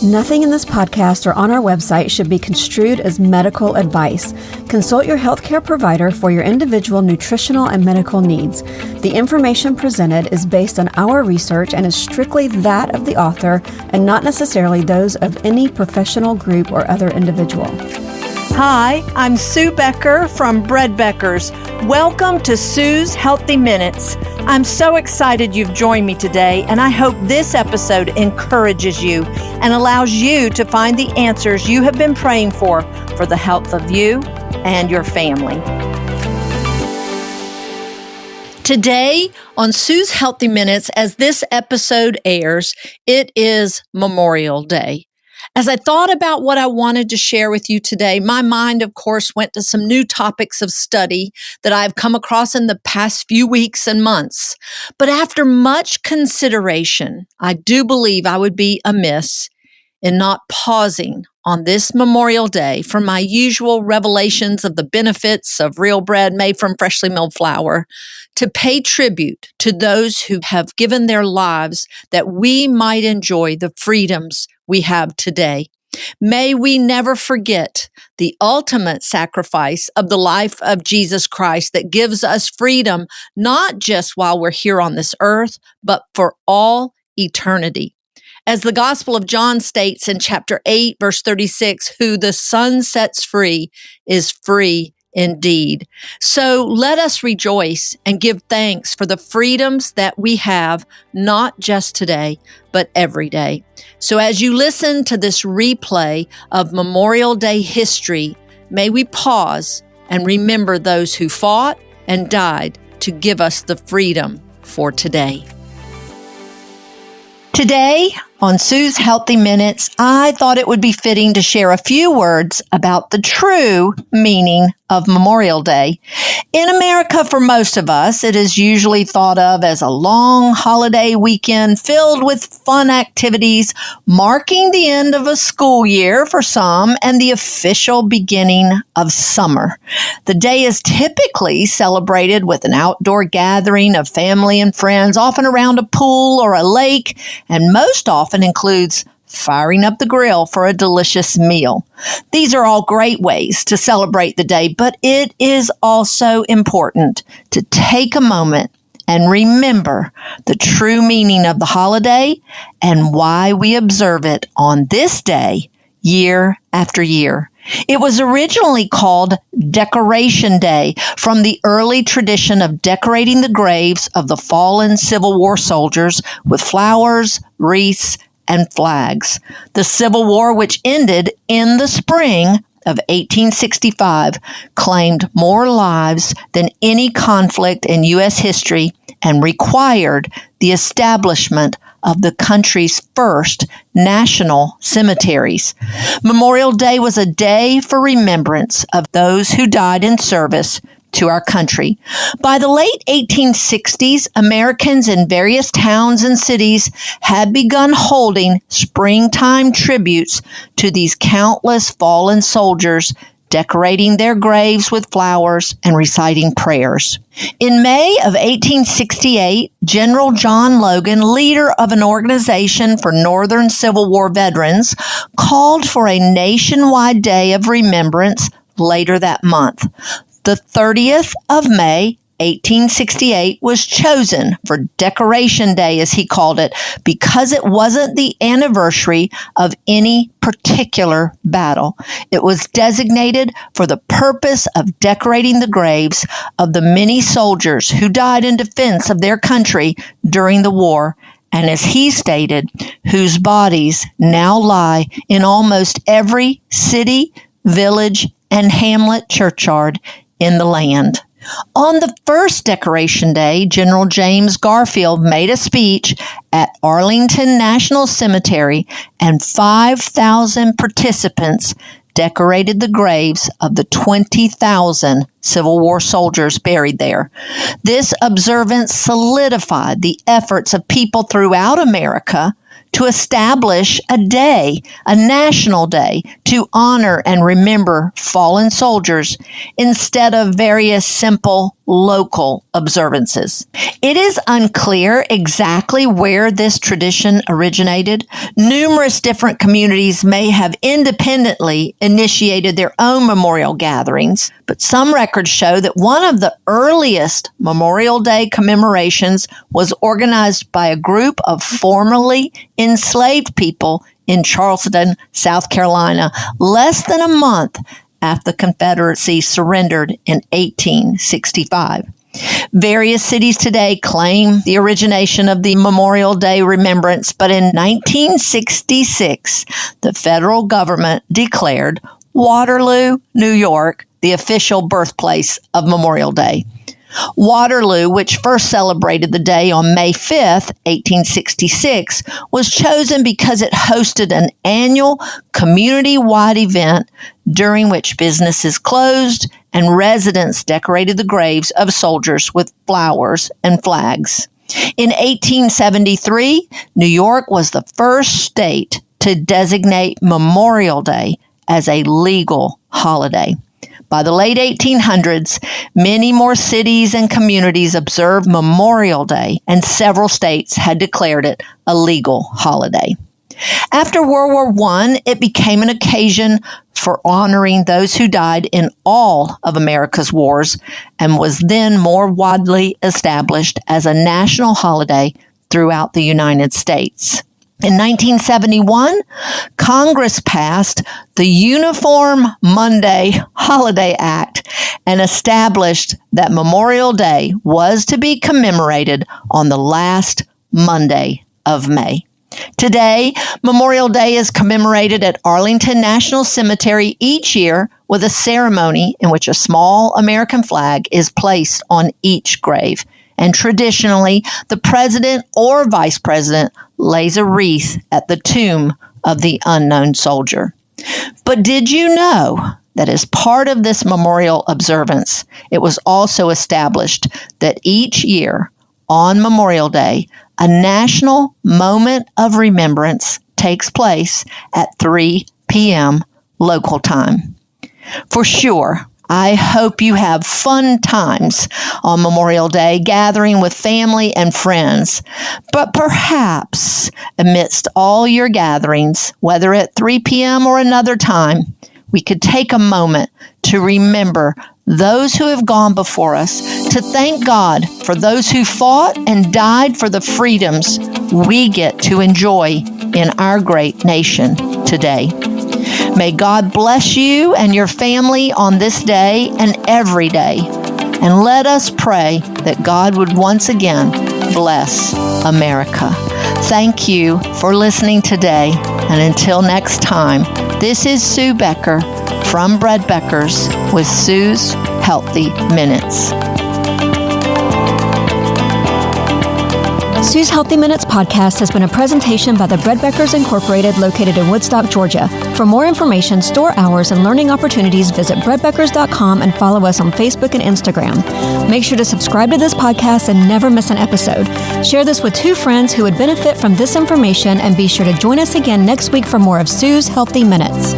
Nothing in this podcast or on our website should be construed as medical advice. Consult your healthcare provider for your individual nutritional and medical needs. The information presented is based on our research and is strictly that of the author and not necessarily those of any professional group or other individual. Hi, I'm Sue Becker from Bread Beckers. Welcome to Sue's Healthy Minutes. I'm so excited you've joined me today, and I hope this episode encourages you and allows you to find the answers you have been praying for the health of you and your family. Today on Sue's Healthy Minutes, as this episode airs, it is Memorial Day. As I thought about what I wanted to share with you today, my mind, of course, went to some new topics of study that I've come across in the past few weeks and months. But after much consideration, I do believe I would be amiss in not pausing on this Memorial Day for my usual revelations of the benefits of real bread made from freshly milled flour to pay tribute to those who have given their lives that we might enjoy the freedoms we have today. May we never forget the ultimate sacrifice of the life of Jesus Christ that gives us freedom, not just while we're here on this earth, but for all eternity. As the Gospel of John states in chapter 8, verse 36, who the Son sets free is free indeed. So let us rejoice and give thanks for the freedoms that we have, not just today, but every day. So as you listen to this replay of Memorial Day history, may we pause and remember those who fought and died to give us the freedom for today. Today, on Sue's Healthy Minutes, I thought it would be fitting to share a few words about the true meaning of Memorial Day. In America, for most of us, it is usually thought of as a long holiday weekend filled with fun activities, marking the end of a school year for some and the official beginning of summer. The day is typically celebrated with an outdoor gathering of family and friends, often around a pool or a lake, and most often includes firing up the grill for a delicious meal. These are all great ways to celebrate the day, but it is also important to take a moment and remember the true meaning of the holiday and why we observe it on this day year after year. It was originally called Decoration Day from the early tradition of decorating the graves of the fallen Civil War soldiers with flowers, wreaths, and flags. The Civil War, which ended in the spring of 1865, claimed more lives than any conflict in U.S. history and required the establishment of the country's first national cemeteries. Memorial Day was a day for remembrance of those who died in service to our country. By the late 1860s, Americans in various towns and cities had begun holding springtime tributes to these countless fallen soldiers, decorating their graves with flowers and reciting prayers. In May of 1868, General John Logan, leader of an organization for Northern Civil War veterans, called for a nationwide day of remembrance later that month. The 30th of May, 1868 was chosen for Decoration Day, as he called it, because it wasn't the anniversary of any particular battle. It was designated for the purpose of decorating the graves of the many soldiers who died in defense of their country during the war, and as he stated, whose bodies now lie in almost every city, village, and hamlet churchyard in the land. On the first Decoration Day, General James Garfield made a speech at Arlington National Cemetery, and 5,000 participants decorated the graves of the 20,000 Civil War soldiers buried there. This observance solidified the efforts of people throughout America to establish a day, a national day, to honor and remember fallen soldiers instead of various simple local observances. It is unclear exactly where this tradition originated. Numerous different communities may have independently initiated their own memorial gatherings, but some records show that one of the earliest Memorial Day commemorations was organized by a group of formerly enslaved people in Charleston, South Carolina, less than a month after the Confederacy surrendered in 1865. Various cities today claim the origination of the Memorial Day remembrance, but in 1966, the federal government declared Waterloo, New York, the official birthplace of Memorial Day. Waterloo, which first celebrated the day on May 5th, 1866, was chosen because it hosted an annual community-wide event during which businesses closed and residents decorated the graves of soldiers with flowers and flags. In 1873, New York was the first state to designate Memorial Day as a legal holiday. By the late 1800s, many more cities and communities observed Memorial Day, and several states had declared it a legal holiday. After World War I, it became an occasion for honoring those who died in all of America's wars and was then more widely established as a national holiday throughout the United States. In 1971, Congress passed the Uniform Monday Holiday Act and established that Memorial Day was to be commemorated on the last Monday of May. Today, Memorial Day is commemorated at Arlington National Cemetery each year with a ceremony in which a small American flag is placed on each grave. And traditionally, the president or vice president lays a wreath at the tomb of the unknown soldier. But did you know that as part of this memorial observance, it was also established that each year on Memorial Day, a national moment of remembrance takes place at 3 p.m. local time? For sure, I hope you have fun times on Memorial Day, gathering with family and friends. But perhaps amidst all your gatherings, whether at 3 p.m. or another time, we could take a moment to remember those who have gone before us, to thank God for those who fought and died for the freedoms we get to enjoy in our great nation today. May God bless you and your family on this day and every day. And let us pray that God would once again bless America. Thank you for listening today. And until next time, this is Sue Becker from Bread Beckers with Sue's Healthy Minutes. Sue's Healthy Minutes podcast has been a presentation by the Bread Beckers Incorporated located in Woodstock, Georgia. For more information, store hours, and learning opportunities, visit breadbeckers.com and follow us on Facebook and Instagram. Make sure to subscribe to this podcast and never miss an episode. Share this with 2 friends who would benefit from this information, and be sure to join us again next week for more of Sue's Healthy Minutes.